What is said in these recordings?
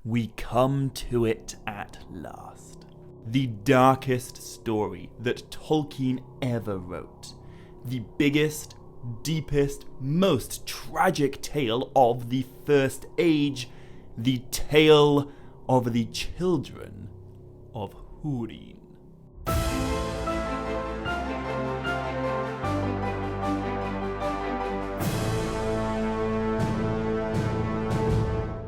we come to it at last. The darkest story that Tolkien ever wrote. The biggest, deepest, most tragic tale of the First Age. The tale of the children of Húrin.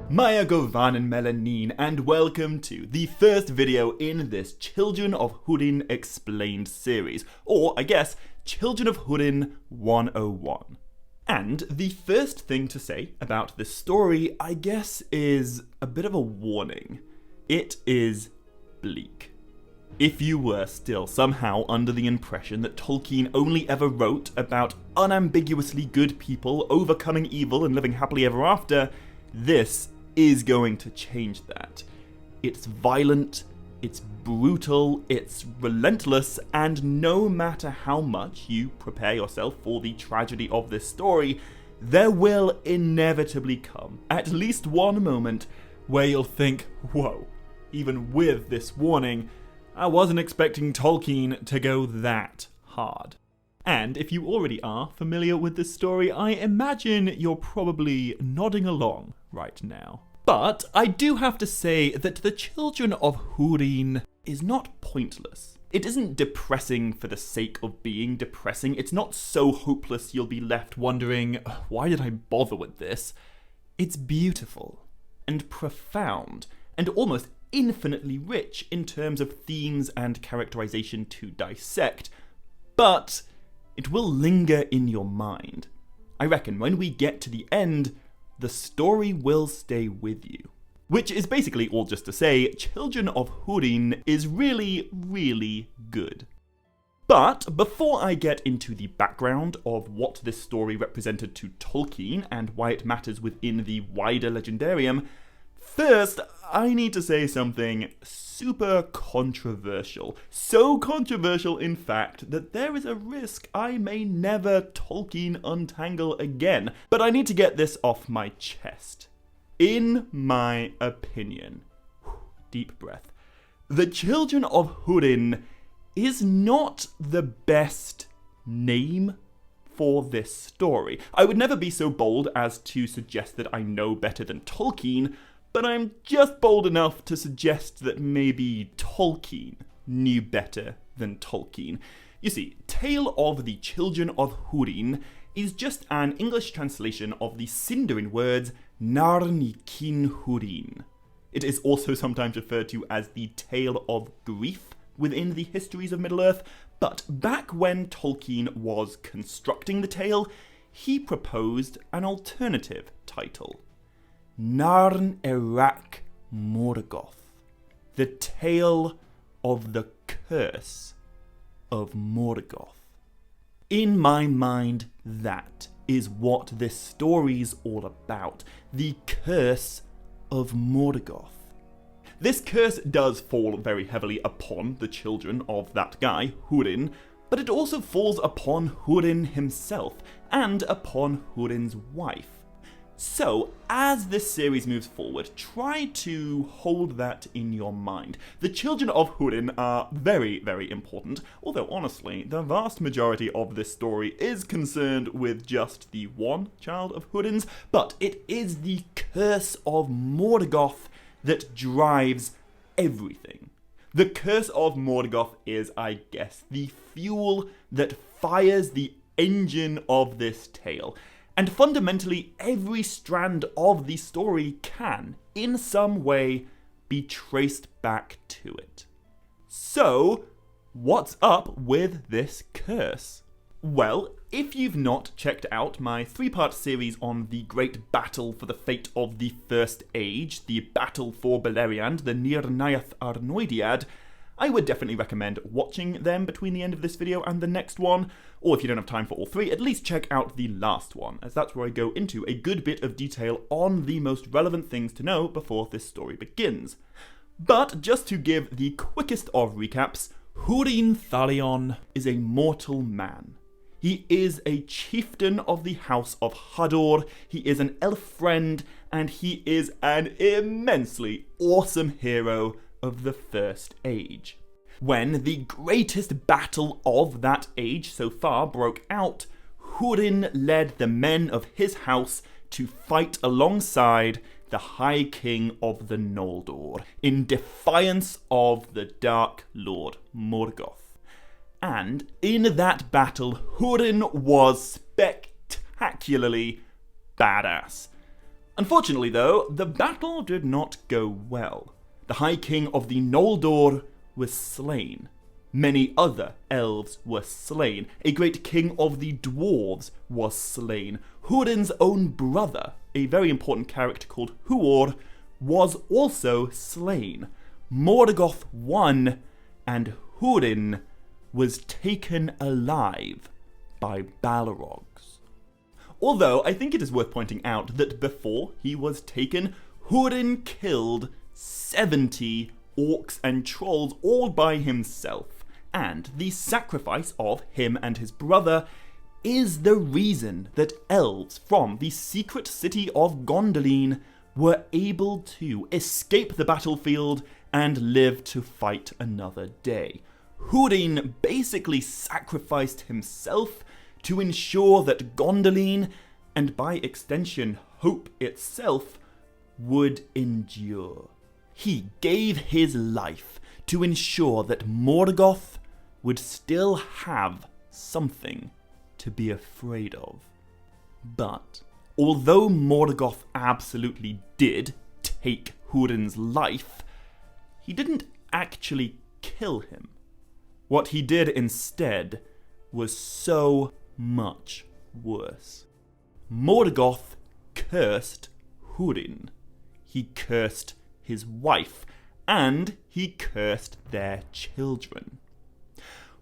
Maya Govan and Mellyn, and welcome to the first video in this Children of Húrin Explained series, or I guess Children of Húrin 101. And the first thing to say about this story, I guess, is a bit of a warning. It is bleak. If you were still somehow under the impression that Tolkien only ever wrote about unambiguously good people overcoming evil and living happily ever after, this is going to change that. It's violent, it's brutal, it's relentless, and no matter how much you prepare yourself for the tragedy of this story, there will inevitably come at least one moment where you'll think, whoa, even with this warning, I wasn't expecting Tolkien to go that hard. And if you already are familiar with this story, I imagine you're probably nodding along right now. But I do have to say that the Children of Húrin is not pointless. It isn't depressing for the sake of being depressing. It's not so hopeless you'll be left wondering, why did I bother with this? It's beautiful and profound and almost infinitely rich in terms of themes and characterization to dissect. But it will linger in your mind. I reckon when we get to the end, the story will stay with you. Which is basically all just to say, Children of Húrin is really, really good. But before I get into the background of what this story represented to Tolkien and why it matters within the wider legendarium, first, I need to say something super controversial. So controversial, in fact, that there is a risk I may never Tolkien untangle again. But I need to get this off my chest. In my opinion, deep breath, the Children of Húrin is not the best name for this story. I would never be so bold as to suggest that I know better than Tolkien, but I'm just bold enough to suggest that maybe Tolkien knew better than Tolkien. You see, Tale of the Children of Húrin is just an English translation of the Sindarin words Nírnaeth Húrin. It is also sometimes referred to as the Tale of Grief within the histories of Middle-earth, but back when Tolkien was constructing the tale, he proposed an alternative title. Nírnaeth Arnoediad, the tale of the curse of Morgoth. In my mind, that is what this story's all about. The curse of Morgoth. This curse does fall very heavily upon the children of that guy, Húrin, but it also falls upon Húrin himself and upon Húrin's wife. So, as this series moves forward, try to hold that in your mind. The Children of Húrin are very, very important, although honestly, the vast majority of this story is concerned with just the one child of Húrin's, but it is the curse of Morgoth that drives everything. The curse of Morgoth is, I guess, the fuel that fires the engine of this tale. And fundamentally, every strand of the story can, in some way, be traced back to it. So, what's up with this curse? Well, if you've not checked out my 3-part series on the great battle for the fate of the First Age, the battle for Beleriand, the Nírnaeth Arnoediad, I would definitely recommend watching them between the end of this video and the next one, or if you don't have time for all 3, at least check out the last one, as that's where I go into a good bit of detail on the most relevant things to know before this story begins. But just to give the quickest of recaps, Húrin Thalion is a mortal man. He is a chieftain of the House of Hador, he is an elf friend, and he is an immensely awesome hero of the First Age. When the greatest battle of that age so far broke out, Húrin led the men of his house to fight alongside the High King of the Noldor, in defiance of the Dark Lord Morgoth. And in that battle, Húrin was spectacularly badass. Unfortunately though, the battle did not go well. The High King of the Noldor was slain. Many other elves were slain. A great king of the dwarves was slain. Húrin's own brother, a very important character called Húor, was also slain. Morgoth won, and Húrin was taken alive by Balrogs. Although I think it is worth pointing out that before he was taken, Húrin killed 70 orcs and trolls all by himself. And the sacrifice of him and his brother is the reason that elves from the secret city of Gondolin were able to escape the battlefield and live to fight another day. Húrin basically sacrificed himself to ensure that Gondolin, and by extension Hope itself, would endure. He gave his life to ensure that Morgoth would still have something to be afraid of. But although Morgoth absolutely did take Húrin's life, he didn't actually kill him. What he did instead was so much worse. Morgoth cursed Húrin. He cursed his wife, and he cursed their children.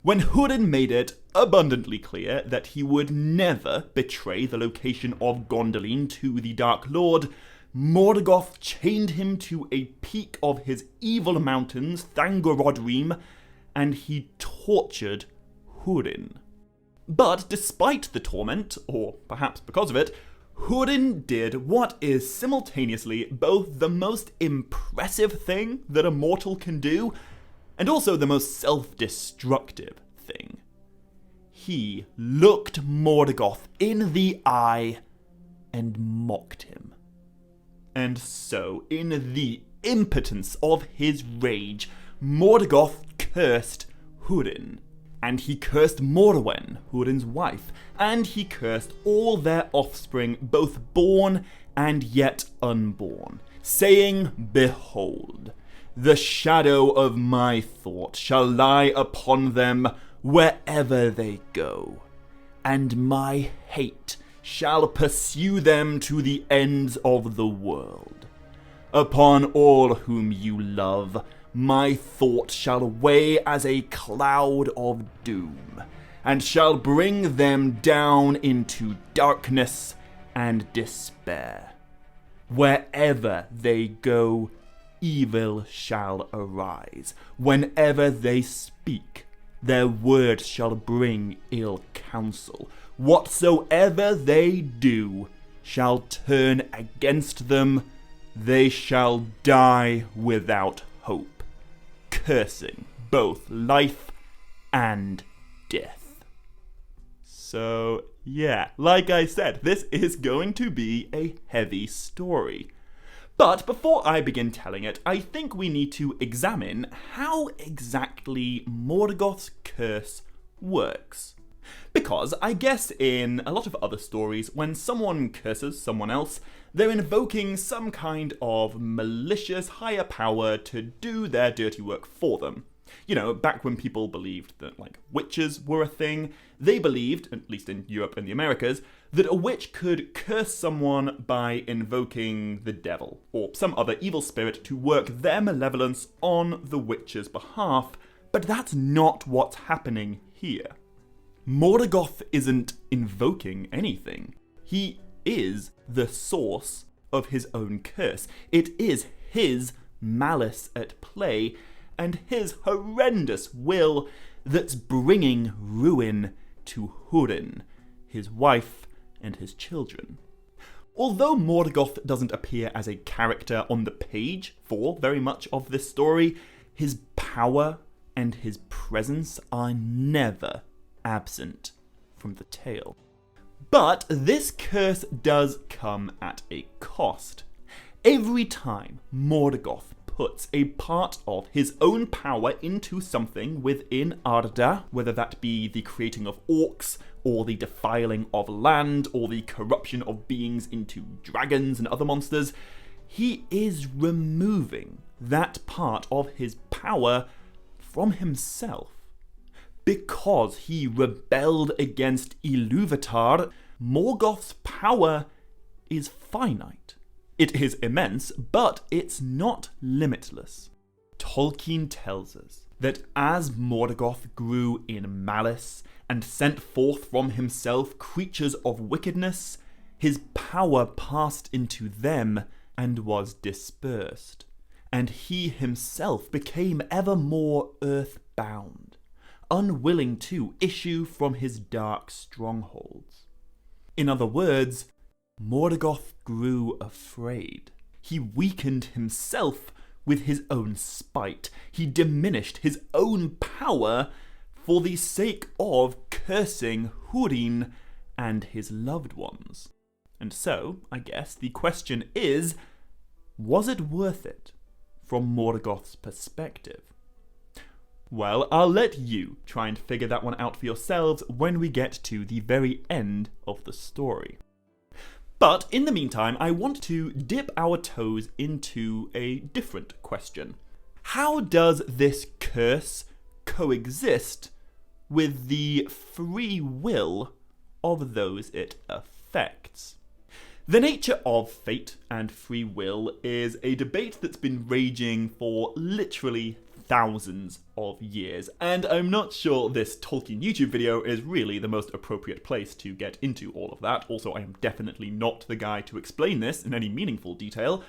When Húrin made it abundantly clear that he would never betray the location of Gondolin to the Dark Lord, Morgoth chained him to a peak of his evil mountains, Thangorodrim, and he tortured Húrin. But despite the torment, or perhaps because of it, Húrin did what is simultaneously both the most impressive thing that a mortal can do, and also the most self-destructive thing. He looked Morgoth in the eye and mocked him. And so, in the impotence of his rage, Morgoth cursed Húrin. And he cursed Morwen, Húrin's wife, and he cursed all their offspring, both born and yet unborn, saying, "Behold, the shadow of my thought shall lie upon them wherever they go, and my hate shall pursue them to the ends of the world. Upon all whom you love, my thought shall weigh as a cloud of doom, and shall bring them down into darkness and despair. Wherever they go, evil shall arise. Whenever they speak, their words shall bring ill counsel. Whatsoever they do shall turn against them. They shall die without hope, cursing both life and death." So, yeah, like I said, this is going to be a heavy story. But before I begin telling it, I think we need to examine how exactly Morgoth's curse works. Because I guess in a lot of other stories, when someone curses someone else, they're invoking some kind of malicious higher power to do their dirty work for them. You know, back when people believed that, like, witches were a thing, they believed, at least in Europe and the Americas, that a witch could curse someone by invoking the devil, or some other evil spirit to work their malevolence on the witch's behalf, but that's not what's happening here. Morgoth isn't invoking anything. He is the source of his own curse. It is his malice at play, and his horrendous will that's bringing ruin to Húrin, his wife, and his children. Although Morgoth doesn't appear as a character on the page for very much of this story, his power and his presence are never absent from the tale. But this curse does come at a cost. Every time Morgoth puts a part of his own power into something within Arda, whether that be the creating of orcs, or the defiling of land, or the corruption of beings into dragons and other monsters, he is removing that part of his power from himself. Because he rebelled against Ilúvatar, Morgoth's power is finite. It is immense, but it's not limitless. Tolkien tells us that as Morgoth grew in malice and sent forth from himself creatures of wickedness, his power passed into them and was dispersed, and he himself became ever more earthbound, unwilling to issue from his dark strongholds. In other words, Morgoth grew afraid. He weakened himself with his own spite. He diminished his own power for the sake of cursing Húrin and his loved ones. And so, I guess the question is, was it worth it from Morgoth's perspective? Well, I'll let you try and figure that one out for yourselves when we get to the very end of the story. But in the meantime, I want to dip our toes into a different question. How does this curse coexist with the free will of those it affects? The nature of fate and free will is a debate that's been raging for literally thousands of years, and I'm not sure this Tolkien YouTube video is really the most appropriate place to get into all of that. Also, I am definitely not the guy to explain this in any meaningful detail,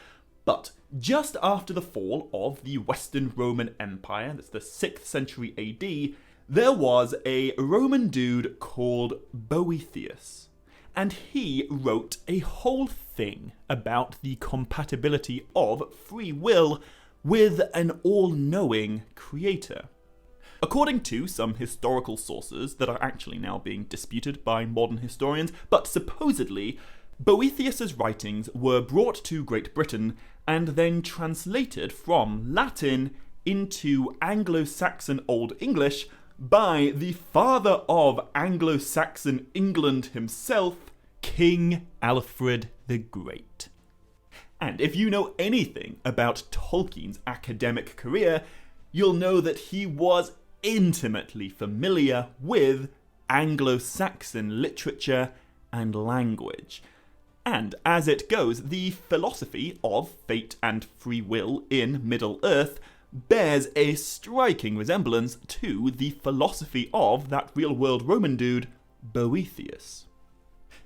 but just after the fall of the Western Roman Empire, that's the 6th century AD, there was a Roman dude called Boethius, and he wrote a whole thing about the compatibility of free will with an all-knowing creator. According to some historical sources that are actually now being disputed by modern historians, but supposedly, Boethius's writings were brought to Great Britain and then translated from Latin into Anglo-Saxon Old English by the father of Anglo-Saxon England himself, King Alfred the Great. And if you know anything about Tolkien's academic career, you'll know that he was intimately familiar with Anglo-Saxon literature and language. And as it goes, the philosophy of fate and free will in Middle-earth bears a striking resemblance to the philosophy of that real-world Roman dude, Boethius.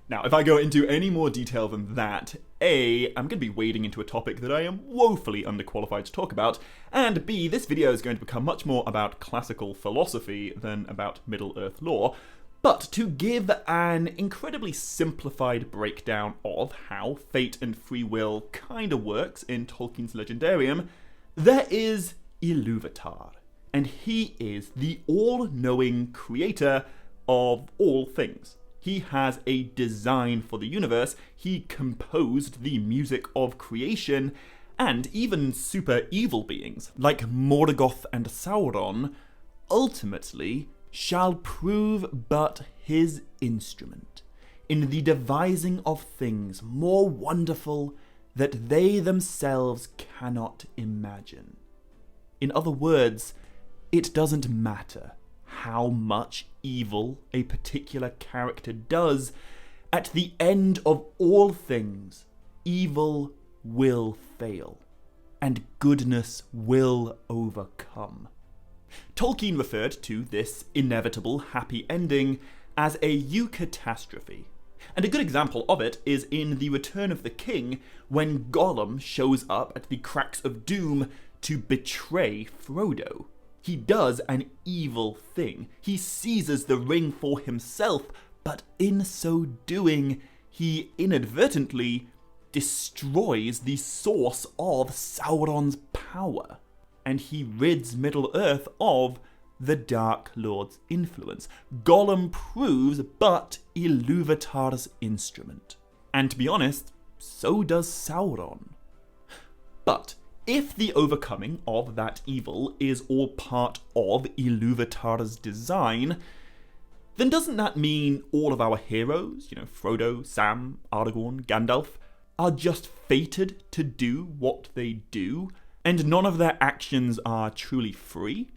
Now, if I go into any more detail than that, A, I'm going to be wading into a topic that I am woefully underqualified to talk about, and B, this video is going to become much more about classical philosophy than about Middle-earth lore. But to give an incredibly simplified breakdown of how fate and free will kinda works in Tolkien's Legendarium, there is Ilúvatar, and he is the all-knowing creator of all things. He has a design for the universe, he composed the music of creation, and even super evil beings, like Morgoth and Sauron, ultimately shall prove but his instrument in the devising of things more wonderful that they themselves cannot imagine. In other words, it doesn't matter how much evil a particular character does, at the end of all things, evil will fail, and goodness will overcome. Tolkien referred to this inevitable happy ending as a eucatastrophe, and a good example of it is in The Return of the King, when Gollum shows up at the cracks of doom to betray Frodo. He does an evil thing. He seizes the ring for himself, but in so doing, he inadvertently destroys the source of Sauron's power, and he rids Middle-earth of the Dark Lord's influence. Gollum proves but Ilúvatar's instrument. And to be honest, so does Sauron. But if the overcoming of that evil is all part of Ilúvatar's design, then doesn't that mean all of our heroes, Frodo, Sam, Aragorn, Gandalf, are just fated to do what they do, and none of their actions are truly free?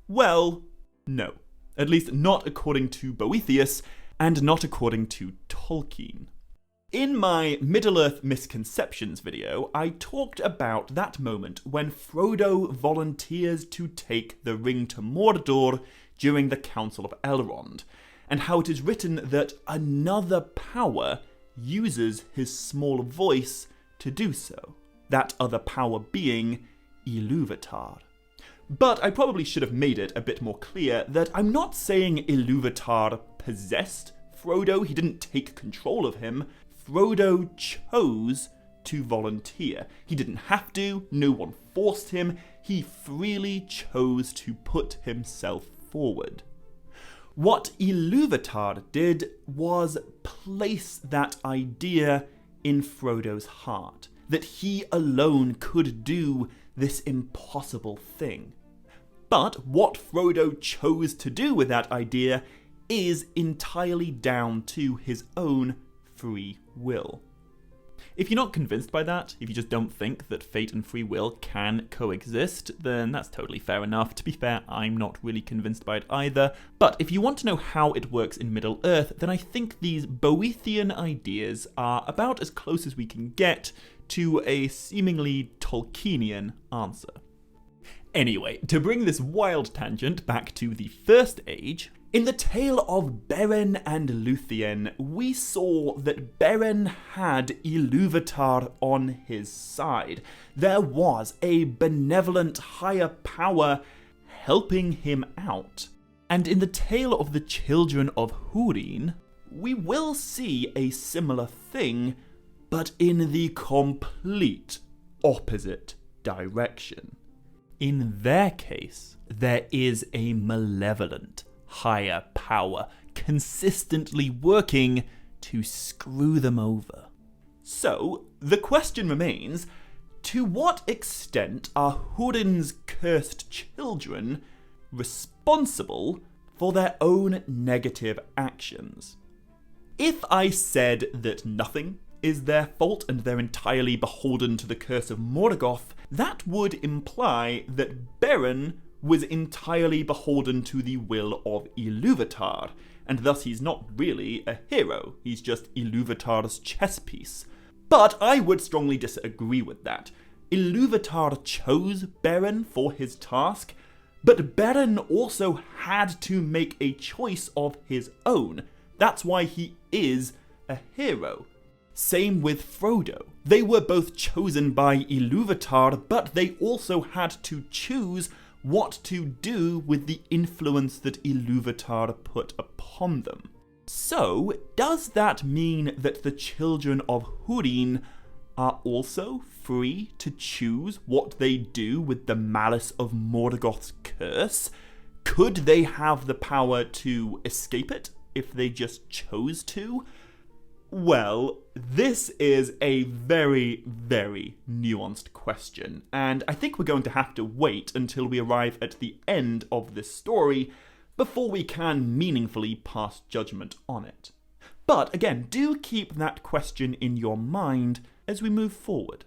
Well, no. At least not according to Boethius, and not according to Tolkien. In my Middle-earth Misconceptions video, I talked about that moment when Frodo volunteers to take the ring to Mordor during the Council of Elrond, and how it is written that another power uses his small voice to do so, that other power being Ilúvatar. But I probably should have made it a bit more clear that I'm not saying Ilúvatar possessed Frodo, he didn't take control of him. Frodo chose to volunteer. He didn't have to, no one forced him, he freely chose to put himself forward. What Ilúvatar did was place that idea in Frodo's heart, that he alone could do this impossible thing. But what Frodo chose to do with that idea is entirely down to his own free will. If you're not convinced by that, if you just don't think that fate and free will can coexist, then that's totally fair enough. To be fair, I'm not really convinced by it either. But if you want to know how it works in Middle-earth, then I think these Boethian ideas are about as close as we can get to a seemingly Tolkienian answer. Anyway, to bring this wild tangent back to the First Age, in the tale of Beren and Luthien, we saw that Beren had Ilúvatar on his side. There was a benevolent higher power helping him out. And in the tale of the children of Húrin, we will see a similar thing, but in the complete opposite direction. In their case, there is a malevolent higher power consistently working to screw them over. So, the question remains, to what extent are Húrin's cursed children responsible for their own negative actions? If I said that nothing is their fault and they're entirely beholden to the curse of Morgoth, that would imply that Beren was entirely beholden to the will of Ilúvatar, and thus he's not really a hero, he's just Ilúvatar's chess piece. But I would strongly disagree with that. Ilúvatar chose Beren for his task, but Beren also had to make a choice of his own. That's why he is a hero. Same with Frodo. They were both chosen by Ilúvatar, but they also had to choose what to do with the influence that Ilúvatar put upon them. So, does that mean that the children of Húrin are also free to choose what they do with the malice of Morgoth's curse? Could they have the power to escape it if they just chose to? Well, this is a very, very nuanced question, and I think we're going to have to wait until we arrive at the end of this story before we can meaningfully pass judgment on it. But again, do keep that question in your mind as we move forward.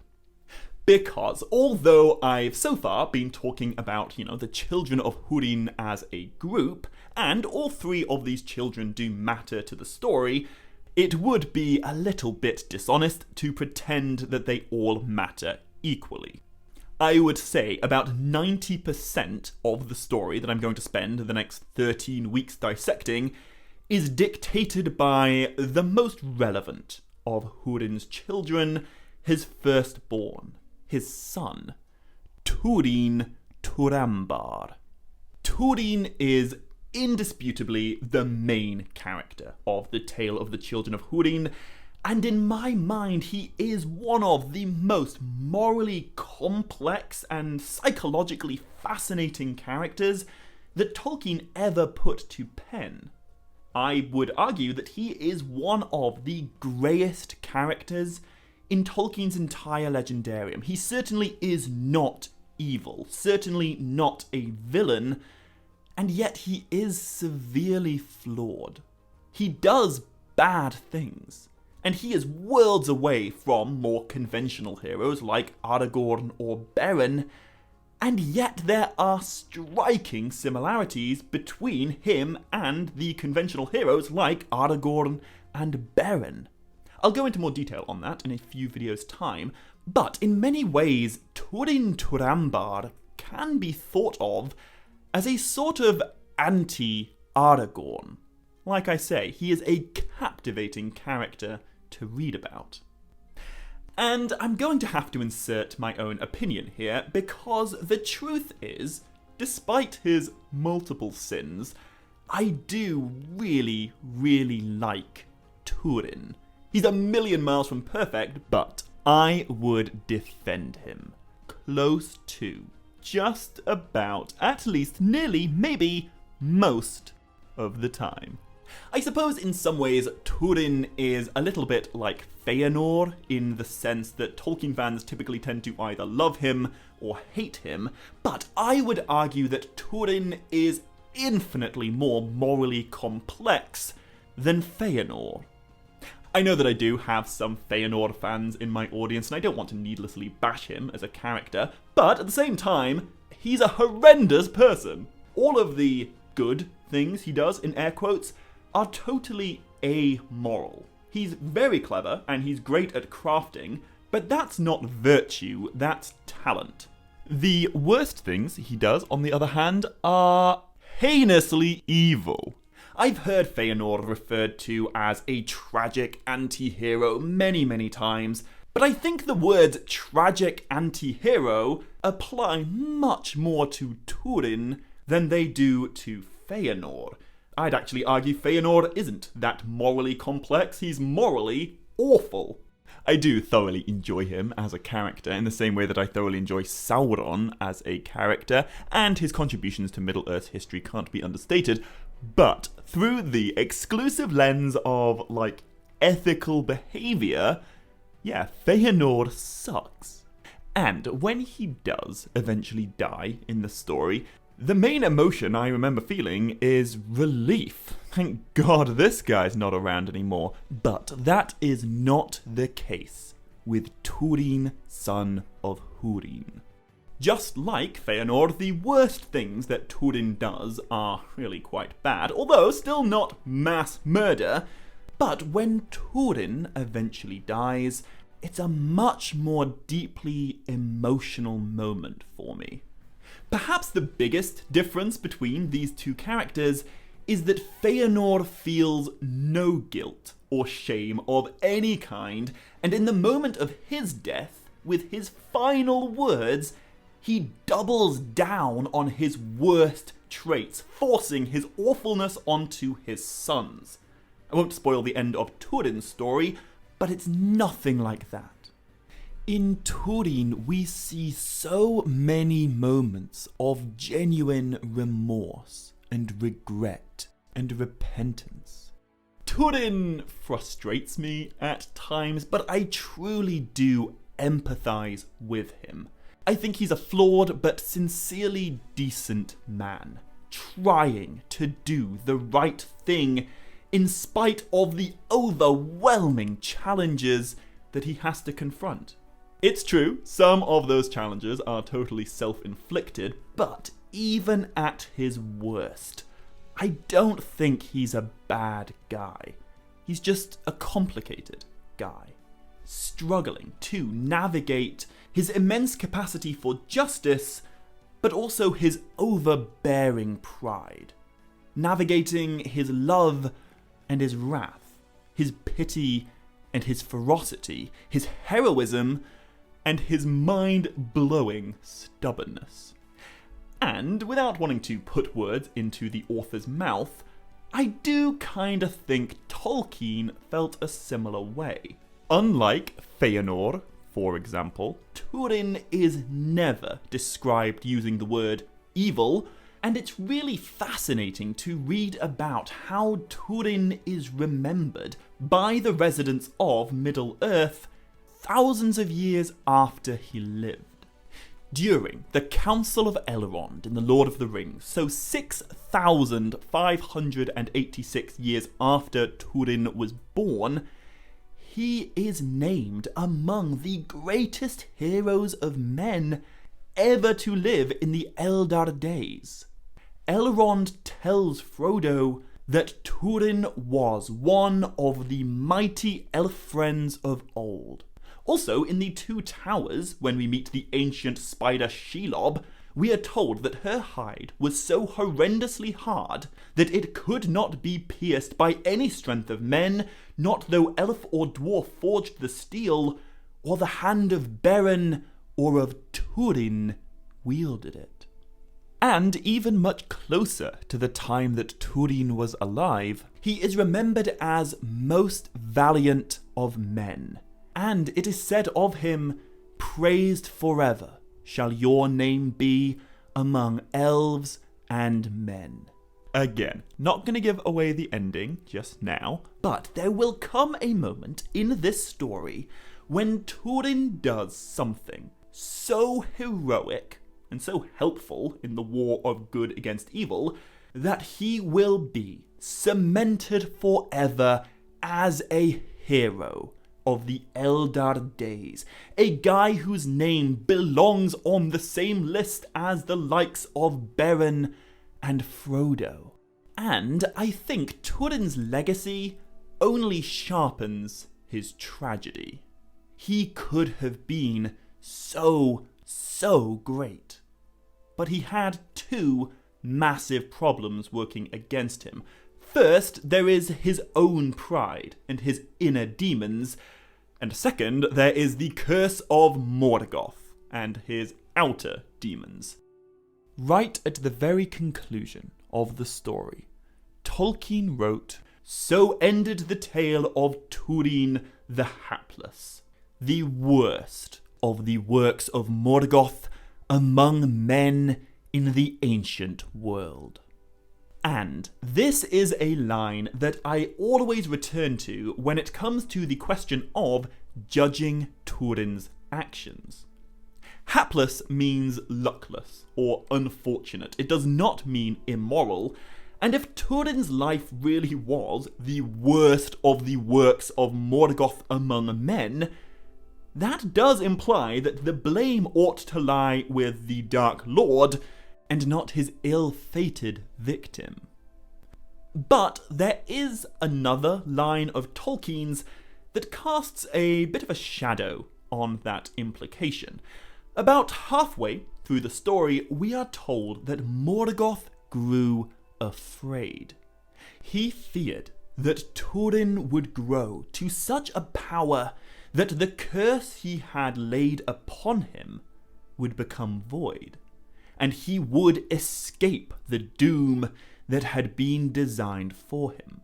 Because although I've so far been talking about, the children of Húrin as a group, and all three of these children do matter to the story, it would be a little bit dishonest to pretend that they all matter equally. I would say about 90% of the story that I'm going to spend the next 13 weeks dissecting is dictated by the most relevant of Húrin's children, his firstborn, his son, Túrin Turambar. Túrin is indisputably the main character of the tale of the children of Húrin, And in my mind, he is one of the most morally complex and psychologically fascinating characters that Tolkien ever put to pen. I would argue that he is one of the greyest characters in Tolkien's entire legendarium. He certainly is not evil, certainly not a villain, and yet he is severely flawed. He does bad things, and he is worlds away from more conventional heroes like Aragorn or Beren, and yet there are striking similarities between him and the conventional heroes like Aragorn and Beren. I'll go into more detail on that in a few videos' time, but in many ways, Turin Turambar can be thought of as a sort of anti-Aragorn. Like I say, he is a captivating character to read about. And I'm going to have to insert my own opinion here, because the truth is, despite his multiple sins, I do really, really like Turin. He's a million miles from perfect, but I would defend him. Close to. Just about. At least, nearly, maybe, most of the time. I suppose in some ways Turin is a little bit like Feanor, in the sense that Tolkien fans typically tend to either love him or hate him, but I would argue that Turin is infinitely more morally complex than Feanor. I know that I do have some Feanor fans in my audience, and I don't want to needlessly bash him as a character, but at the same time, he's a horrendous person. All of the good things he does, in air quotes, are totally amoral. He's very clever, and he's great at crafting, but that's not virtue, that's talent. The worst things he does, on the other hand, are heinously evil. I've heard Feanor referred to as a tragic anti-hero many, many times, but I think the words tragic anti-hero apply much more to Turin than they do to Feanor. I'd actually argue Feanor isn't that morally complex, he's morally awful. I do thoroughly enjoy him as a character in the same way that I thoroughly enjoy Sauron as a character, and his contributions to Middle-earth history can't be understated, but through the exclusive lens of, ethical behaviour, yeah, Feanor sucks. And when he does eventually die in the story, the main emotion I remember feeling is relief. Thank God this guy's not around anymore. But that is not the case with Turin, son of Húrin. Just like Feanor, the worst things that Turin does are really quite bad, although still not mass murder. But when Turin eventually dies, it's a much more deeply emotional moment for me. Perhaps the biggest difference between these two characters is that Feanor feels no guilt or shame of any kind, and in the moment of his death, with his final words, he doubles down on his worst traits, forcing his awfulness onto his sons. I won't spoil the end of Turin's story, but it's nothing like that. In Turin, we see so many moments of genuine remorse and regret and repentance. Turin frustrates me at times, but I truly do empathize with him. I think he's a flawed but sincerely decent man, trying to do the right thing in spite of the overwhelming challenges that he has to confront. It's true, some of those challenges are totally self-inflicted, but even at his worst, I don't think he's a bad guy. He's just a complicated guy, struggling to navigate his immense capacity for justice, but also his overbearing pride, navigating his love and his wrath, his pity and his ferocity, his heroism and his mind-blowing stubbornness. And without wanting to put words into the author's mouth, I do kinda think Tolkien felt a similar way. Unlike Fëanor, for example, Húrin is never described using the word evil, and it's really fascinating to read about how Húrin is remembered by the residents of Middle-earth thousands of years after he lived. During the Council of Elrond in The Lord of the Rings, so 6,586 years after Húrin was born, he is named among the greatest heroes of men ever to live in the Eldar days. Elrond tells Frodo that Húrin was one of the mighty elf friends of old. Also, in the Two Towers, when we meet the ancient spider Shelob, we are told that her hide was so horrendously hard that it could not be pierced by any strength of men, not though elf or dwarf forged the steel, or the hand of Beren or of Túrin wielded it. And even much closer to the time that Túrin was alive, he is remembered as most valiant of men. And it is said of him, "Praised forever shall your name be among elves and men." Again, not going to give away the ending just now, but there will come a moment in this story when Túrin does something so heroic and so helpful in the war of good against evil that he will be cemented forever as a hero of the Eldar days, a guy whose name belongs on the same list as the likes of Beren and Frodo. And I think Túrin's legacy only sharpens his tragedy. He could have been so great. But he had two massive problems working against him. First, there is his own pride and his inner demons, and second, there is the curse of Morgoth and his outer demons. Right at the very conclusion of the story, Tolkien wrote, "So ended the tale of Túrin the Hapless, the worst of the works of Morgoth among men in the ancient world." And this is a line that I always return to when it comes to the question of judging Túrin's actions. Hapless means luckless or unfortunate. It does not mean immoral. And if Túrin's life really was the worst of the works of Morgoth among men, that does imply that the blame ought to lie with the Dark Lord and not his ill-fated victim. But there is another line of Tolkien's that casts a bit of a shadow on that implication. About halfway through the story, we are told that Morgoth grew afraid. He feared that Túrin would grow to such a power that the curse he had laid upon him would become void, and he would escape the doom that had been designed for him.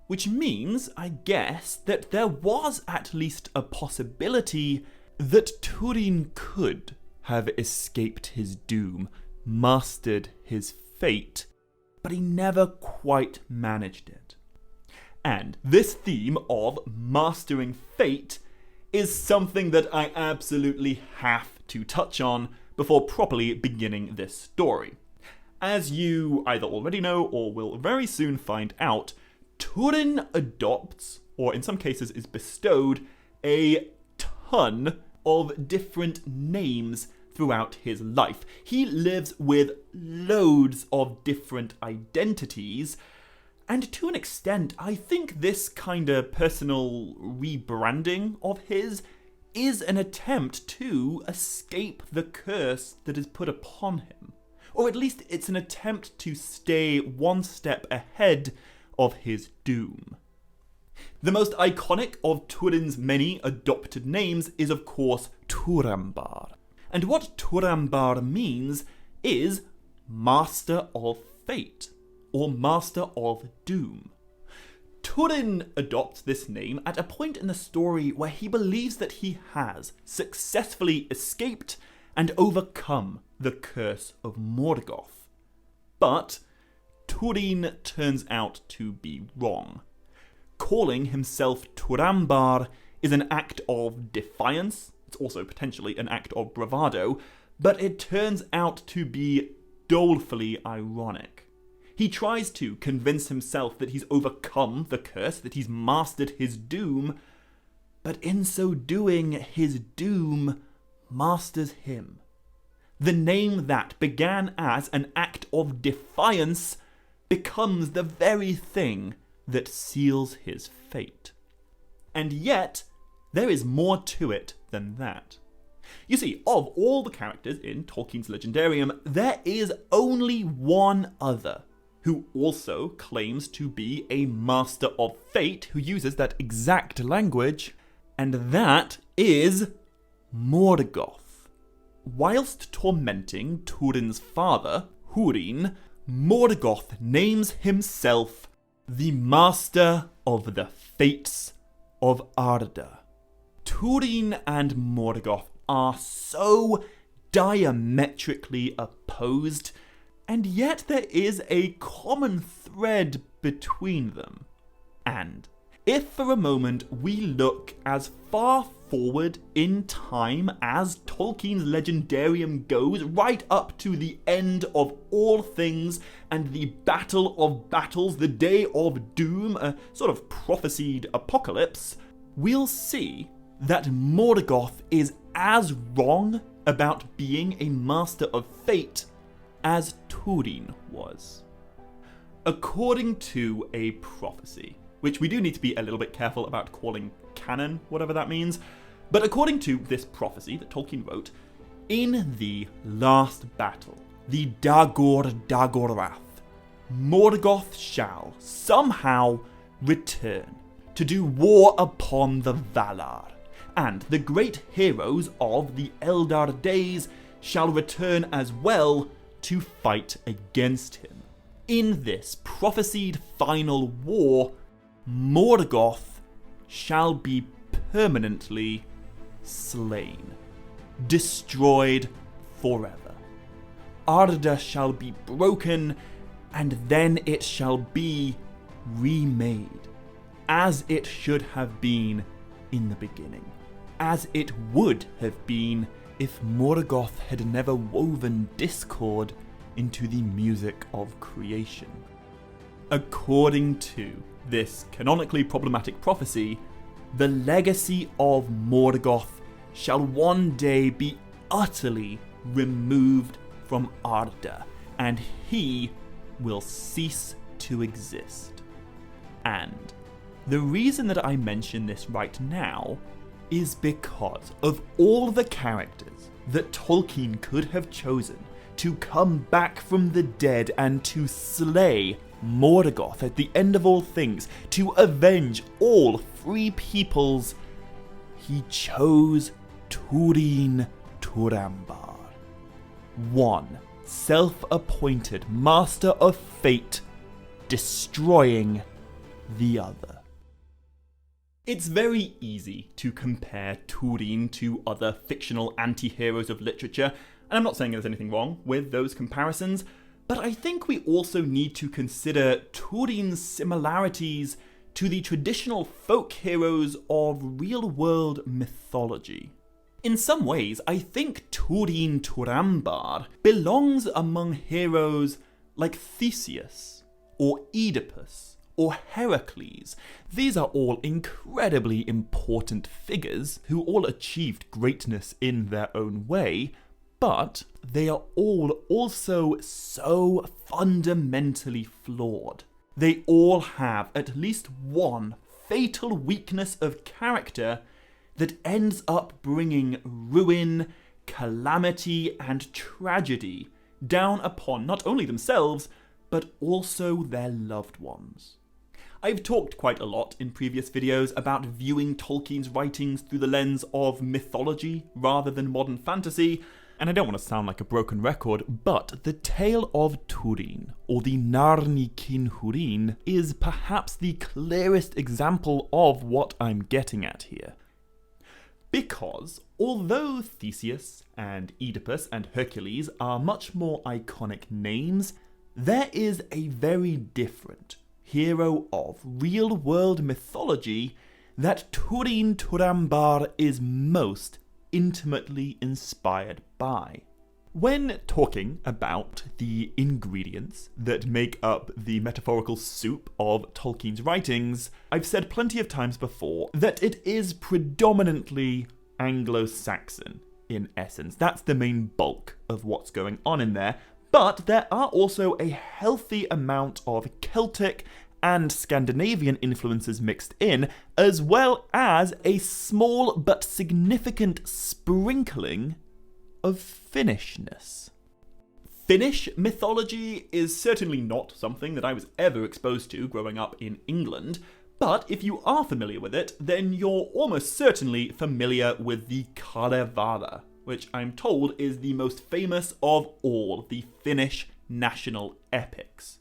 Which means, I guess, that there was at least a possibility that Túrin could have escaped his doom, mastered his fate, but he never quite managed it. And this theme of mastering fate is something that I absolutely have to touch on before properly beginning this story. As you either already know or will very soon find out, Túrin adopts, or in some cases is bestowed, a ton of different names throughout his life. He lives with loads of different identities, and to an extent, I think this kind of personal rebranding of his is an attempt to escape the curse that is put upon him. Or at least it's an attempt to stay one step ahead of his doom. The most iconic of Túrin's many adopted names is of course Turambar. And what Turambar means is Master of Fate, or Master of Doom. Húrin adopts this name at a point in the story where he believes that he has successfully escaped and overcome the curse of Morgoth. But Húrin turns out to be wrong. Calling himself Turambar is an act of defiance. It's also potentially an act of bravado, but it turns out to be dolefully ironic. He tries to convince himself that he's overcome the curse, that he's mastered his doom, but in so doing, his doom masters him. The name that began as an act of defiance becomes the very thing that seals his fate. And yet, there is more to it than that. You see, of all the characters in Tolkien's Legendarium, there is only one other who also claims to be a master of fate, who uses that exact language, and that is Morgoth. Whilst tormenting Túrin's father, Húrin, Morgoth names himself the Master of the Fates of Arda. Húrin and Morgoth are so diametrically opposed, and yet there is a common thread between them. And if for a moment we look as far forward in time as Tolkien's Legendarium goes, right up to the end of all things and the Battle of Battles, the Day of Doom, a sort of prophesied apocalypse, we'll see that Morgoth is as wrong about being a master of fate as Húrin was. According to a prophecy, which we do need to be a little bit careful about calling canon, whatever that means, but according to this prophecy that Tolkien wrote, in the last battle, the Dagor Dagorath, Morgoth shall somehow return to do war upon the Valar, and the great heroes of the Eldar days shall return as well to fight against him. In this prophesied final war, Morgoth shall be permanently slain, destroyed forever. Arda shall be broken, and then it shall be remade, as it should have been in the beginning, as it would have been if Morgoth had never woven discord into the music of creation. According to this canonically problematic prophecy, the legacy of Morgoth shall one day be utterly removed from Arda, and he will cease to exist. And the reason that I mention this right now is because of all the characters that Tolkien could have chosen to come back from the dead and to slay Morgoth at the end of all things, to avenge all free peoples, he chose Túrin Turambar, one self-appointed master of fate, destroying the other. It's very easy to compare Húrin to other fictional anti-heroes of literature, and I'm not saying there's anything wrong with those comparisons, but I think we also need to consider Túrin's similarities to the traditional folk heroes of real-world mythology. In some ways, I think Túrin Turambar belongs among heroes like Theseus, or Oedipus, or Heracles. These are all incredibly important figures who all achieved greatness in their own way, but they are all also so fundamentally flawed. They all have at least one fatal weakness of character that ends up bringing ruin, calamity, and tragedy down upon not only themselves, but also their loved ones. I've talked quite a lot in previous videos about viewing Tolkien's writings through the lens of mythology rather than modern fantasy, And I don't want to sound like a broken record, but the tale of Húrin, or the Nírnaeth Húrin, is perhaps the clearest example of what I'm getting at here. Because although Theseus and Oedipus and Hercules are much more iconic names, there is a very different hero of real-world mythology that Húrin Turambar is most intimately inspired by. When talking about the ingredients that make up the metaphorical soup of Tolkien's writings, I've said plenty of times before that it is predominantly Anglo-Saxon in essence. That's the main bulk of what's going on in there, but there are also a healthy amount of Celtic and Scandinavian influences mixed in, as well as a small but significant sprinkling of Finnishness. Finnish mythology is certainly not something that I was ever exposed to growing up in England, but if you are familiar with it, then you're almost certainly familiar with the Kalevala, which I'm told is the most famous of all the Finnish national epics.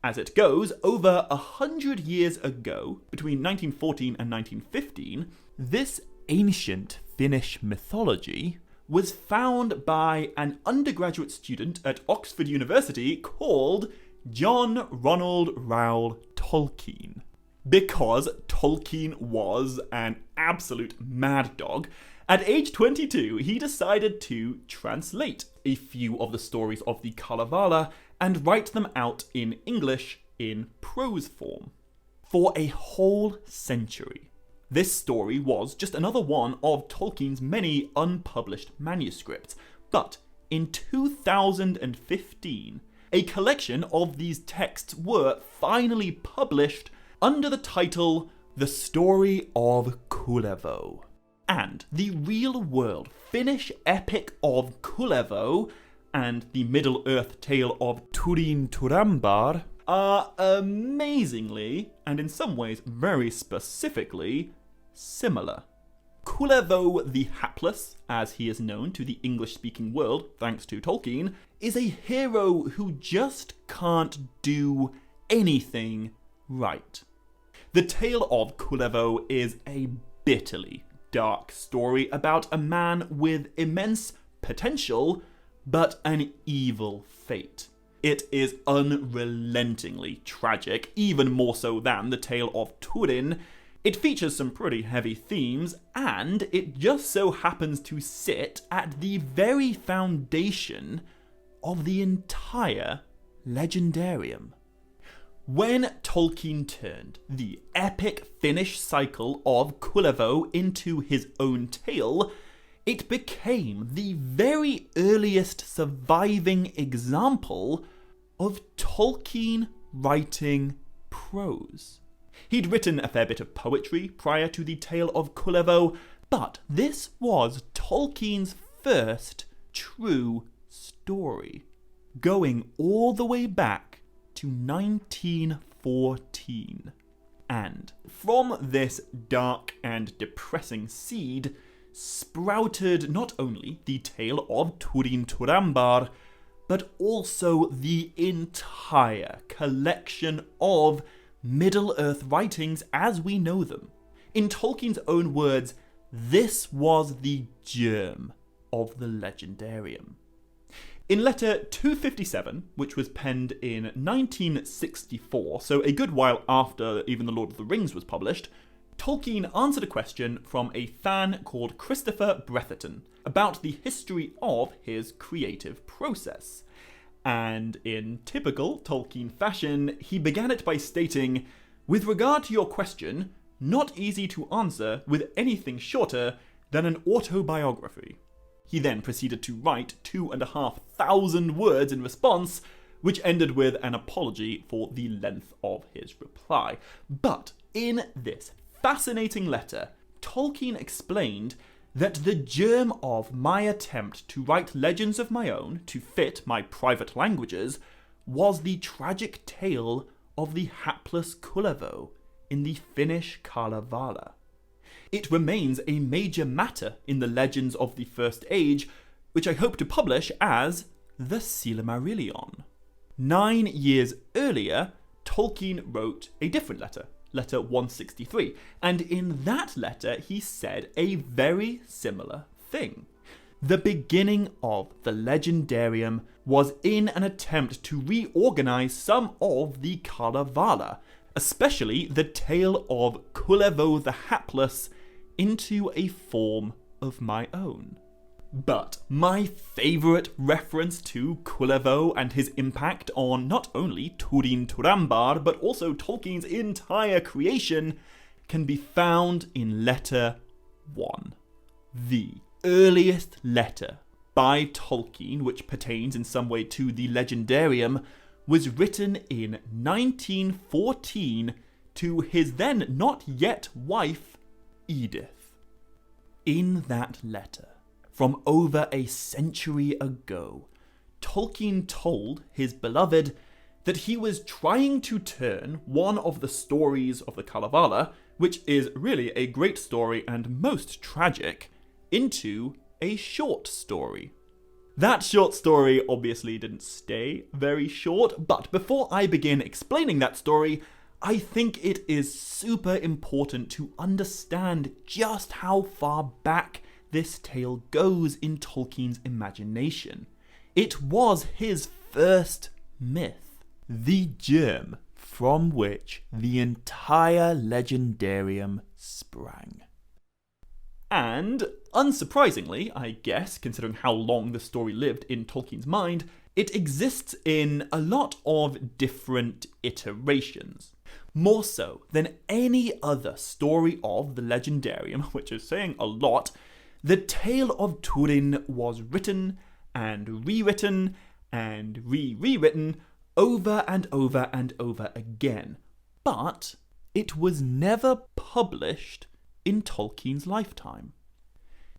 As it goes, over 100 years ago, between 1914 and 1915, this ancient Finnish mythology was found by an undergraduate student at Oxford University called John Ronald Reuel Tolkien. Because Tolkien was an absolute mad dog, at age 22 he decided to translate a few of the stories of the Kalevala and write them out in English in prose form. For a whole century, this story was just another one of Tolkien's many unpublished manuscripts. But in 2015, a collection of these texts were finally published under the title The Story of Kullervo. And the real-world Finnish epic of Kullervo and the Middle-earth tale of Húrin Turambar are amazingly, and in some ways very specifically, similar. Kullervo the Hapless, as he is known to the English-speaking world thanks to Tolkien, is a hero who just can't do anything right. The tale of Kullervo is a bitterly dark story about a man with immense potential, but an evil fate. It is unrelentingly tragic, even more so than the tale of Húrin. It features some pretty heavy themes, and it just so happens to sit at the very foundation of the entire legendarium. When Tolkien turned the epic Finnish cycle of Kullervo into his own tale, it became the very earliest surviving example of Tolkien writing prose. He'd written a fair bit of poetry prior to the tale of Kullervo, but this was Tolkien's first true story, going all the way back to 1914. And from this dark and depressing seed sprouted not only the tale of Húrin Turambar, but also the entire collection of Middle-earth writings as we know them. In Tolkien's own words, this was the germ of the legendarium. In letter 257, which was penned in 1964, so a good while after even The Lord of the Rings was published, Tolkien answered a question from a fan called Christopher Bretherton about the history of his creative process. And in typical Tolkien fashion, he began it by stating, "With regard to your question, not easy to answer with anything shorter than an autobiography." He then proceeded to write 2,500 words in response, which ended with an apology for the length of his reply. But in this fascinating letter, Tolkien explained that the germ of my attempt to write legends of my own to fit my private languages was the tragic tale of the hapless Kullervo in the Finnish Kalevala. It remains a major matter in the legends of the First Age, which I hope to publish as the Silmarillion. 9 years earlier, Tolkien wrote a different letter, letter 163, and in that letter he said a very similar thing. The beginning of the Legendarium was in an attempt to reorganize some of the Kalevala, especially the tale of Kullevo the Hapless, into a form of my own. But my favourite reference to Kullevo and his impact on not only Turin Turambar but also Tolkien's entire creation can be found in letter 1. The earliest letter by Tolkien, which pertains in some way to the Legendarium, was written in 1914 to his then not yet wife, Edith. In that letter, from over a century ago, Tolkien told his beloved that he was trying to turn one of the stories of the Kalevala, which is really a great story and most tragic, into a short story. That short story obviously didn't stay very short, but before I begin explaining that story, I think it is super important to understand just how far back this tale goes in Tolkien's imagination. It was his first myth, the germ from which the entire Legendarium sprang. And, unsurprisingly, I guess, considering how long the story lived in Tolkien's mind, it exists in a lot of different iterations. More so than any other story of the Legendarium, which is saying a lot, the tale of Turin was written and rewritten and rewritten over and over and over again. But it was never published in Tolkien's lifetime.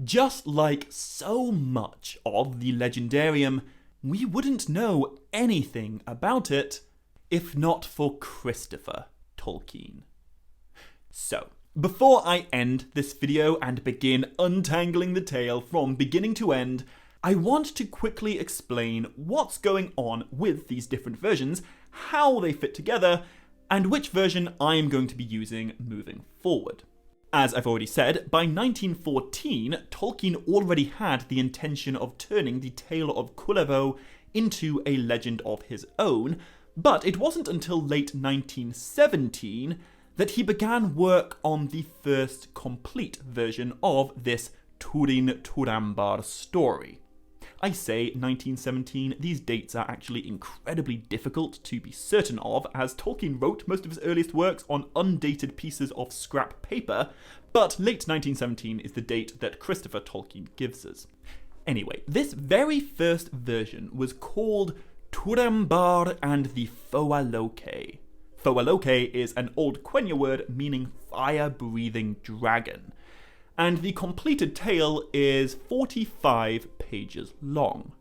Just like so much of the Legendarium, we wouldn't know anything about it if not for Christopher Tolkien. So, before I end this video and begin untangling the tale from beginning to end, I want to quickly explain what's going on with these different versions, how they fit together, and which version I'm going to be using moving forward. As I've already said, by 1914, Tolkien already had the intention of turning the tale of Kullevo into a legend of his own, but it wasn't until late 1917 that he began work on the first complete version of this Turin Turambar story. I say 1917, these dates are actually incredibly difficult to be certain of, as Tolkien wrote most of his earliest works on undated pieces of scrap paper, but late 1917 is the date that Christopher Tolkien gives us. Anyway, this very first version was called Turambar and the Foaloke. Foaloke is an old Quenya word meaning fire-breathing dragon, and the completed tale is 45 pages long.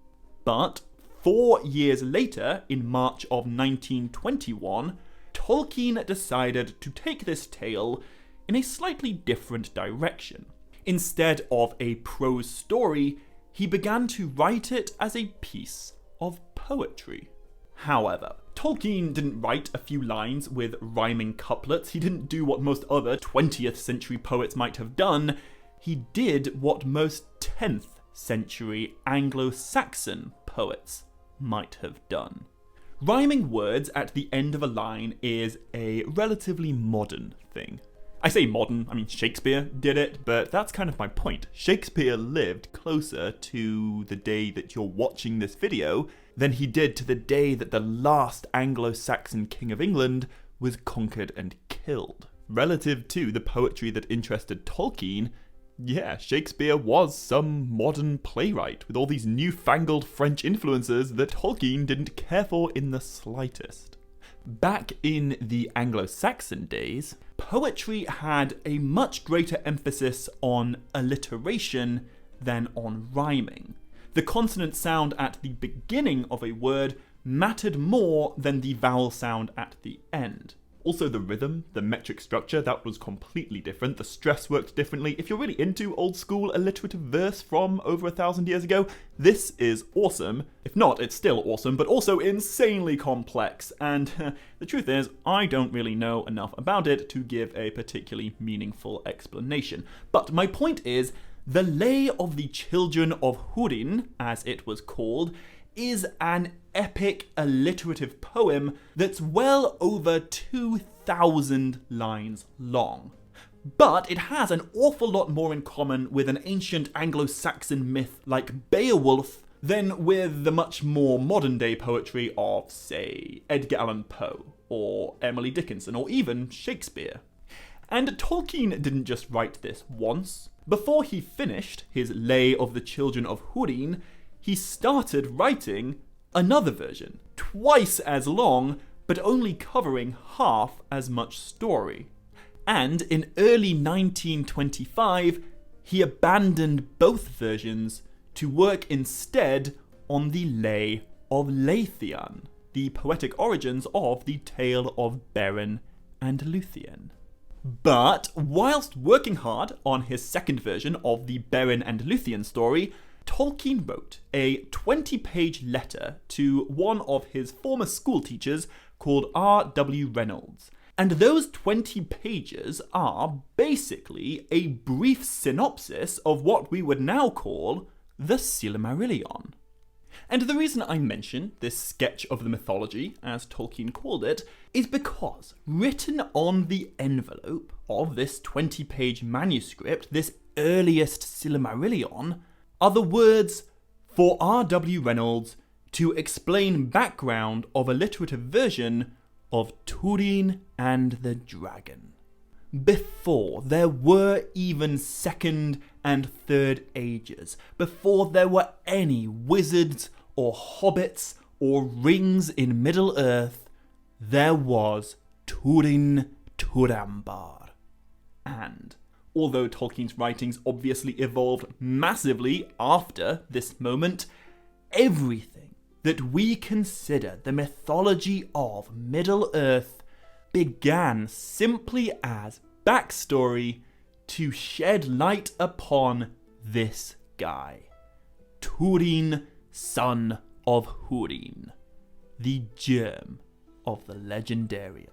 But 4 years later, in March of 1921, Tolkien decided to take this tale in a slightly different direction. Instead of a prose story, he began to write it as a piece of poetry. However, Tolkien didn't write a few lines with rhyming couplets. He didn't do what most other 20th century poets might have done. He did what most 10th century Anglo-Saxon poets might have done. Rhyming words at the end of a line is a relatively modern thing. I say modern, I mean Shakespeare did it, but that's kind of my point. Shakespeare lived closer to the day that you're watching this video than he did to the day that the last Anglo-Saxon king of England was conquered and killed. Relative to the poetry that interested Tolkien, yeah, Shakespeare was some modern playwright with all these newfangled French influences that Tolkien didn't care for in the slightest. Back in the Anglo-Saxon days, poetry had a much greater emphasis on alliteration than on rhyming. The consonant sound at the beginning of a word mattered more than the vowel sound at the end. Also the rhythm, the metric structure, that was completely different. The stress worked differently. If you're really into old school alliterative verse from over 1,000 years ago, this is awesome. If not, it's still awesome, but also insanely complex. And the truth is, I don't really know enough about it to give a particularly meaningful explanation. But my point is, the Lay of the Children of Húrin, as it was called, is an epic alliterative poem that's well over 2,000 lines long. But it has an awful lot more in common with an ancient Anglo-Saxon myth like Beowulf than with the much more modern-day poetry of, say, Edgar Allan Poe, or Emily Dickinson, or even Shakespeare. And Tolkien didn't just write this once. Before he finished his Lay of the Children of Húrin, he started writing another version, twice as long, but only covering half as much story. And in early 1925, he abandoned both versions to work instead on the Lay of Leithian, the poetic origins of the tale of Beren and Luthien. But whilst working hard on his second version of the Beren and Luthien story, Tolkien wrote a 20-page letter to one of his former school teachers called R.W. Reynolds. And those 20 pages are basically a brief synopsis of what we would now call the Silmarillion. And the reason I mention this sketch of the mythology, as Tolkien called it, is because written on the envelope of this 20-page manuscript, this earliest Silmarillion, are the words for R.W. Reynolds to explain background of alliterative version of Túrin and the Dragon. Before there were even second and third ages, before there were any wizards or hobbits or rings in Middle-earth, there was Túrin Turambar. And although Tolkien's writings obviously evolved massively after this moment, everything that we consider the mythology of Middle-earth began simply as backstory to shed light upon this guy, Túrin, son of Húrin, the germ of the legendarium.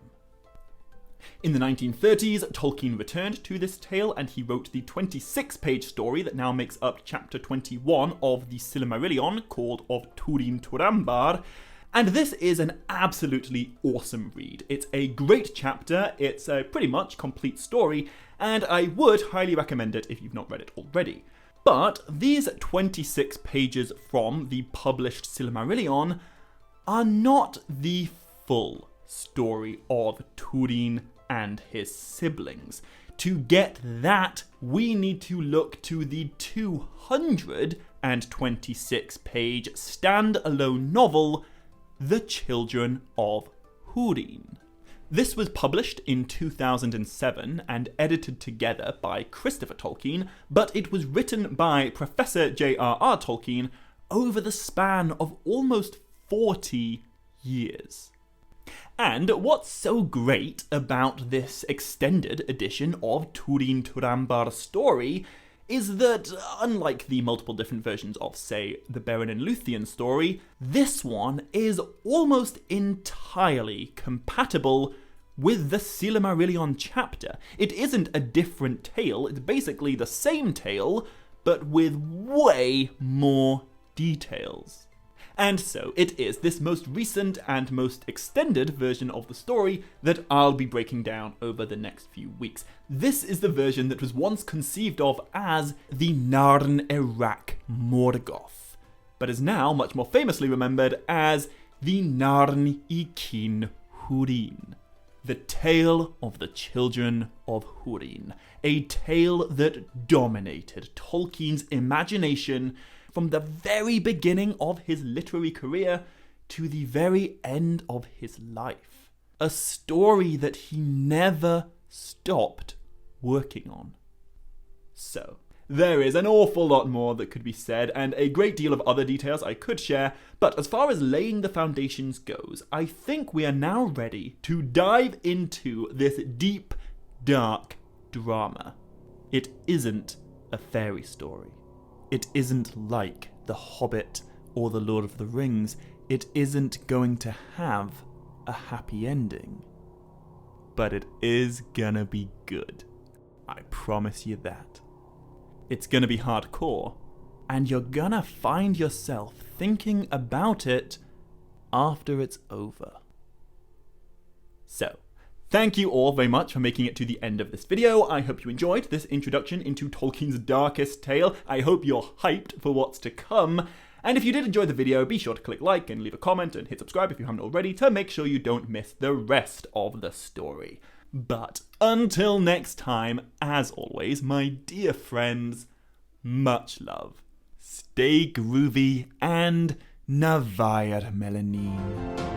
In the 1930s, Tolkien returned to this tale and he wrote the 26-page story that now makes up chapter 21 of the Silmarillion, called Of Túrin Turambar. And this is an absolutely awesome read. It's a great chapter, it's a pretty much complete story, and I would highly recommend it if you've not read it already. But these 26 pages from the published Silmarillion are not the full story of Túrin and his siblings. To get that, we need to look to the 226-page stand-alone novel, The Children of Húrin. This was published in 2007 and edited together by Christopher Tolkien, but it was written by Professor J.R.R. Tolkien over the span of almost 40 years. And what's so great about this extended edition of Túrin Turambar's story is that, unlike the multiple different versions of, say, the Beren and Luthien story, this one is almost entirely compatible with the Silmarillion chapter. It isn't a different tale, it's basically the same tale, but with way more details. And so it is this most recent and most extended version of the story that I'll be breaking down over the next few weeks. This is the version that was once conceived of as the Nírnaeth Morgoth, but is now much more famously remembered as the Nírnaeth Húrin, the tale of the children of Húrin, a tale that dominated Tolkien's imagination from the very beginning of his literary career to the very end of his life. A story that he never stopped working on. So, There is an awful lot more that could be said, and a great deal of other details I could share, but as far as laying the foundations goes, I think we are now ready to dive into this deep, dark drama. It isn't a fairy story. It isn't like The Hobbit or The Lord of the Rings. It isn't going to have a happy ending. But it is gonna be good. I promise you that. It's gonna be hardcore, and you're gonna find yourself thinking about it after it's over. So, thank you all very much for making it to the end of this video. I hope you enjoyed this introduction into Tolkien's darkest tale. I hope you're hyped for what's to come. And if you did enjoy the video, be sure to click like and leave a comment and hit subscribe if you haven't already to make sure you don't miss the rest of the story. But until next time, as always, my dear friends, much love. Stay groovy and navaer, mellyn.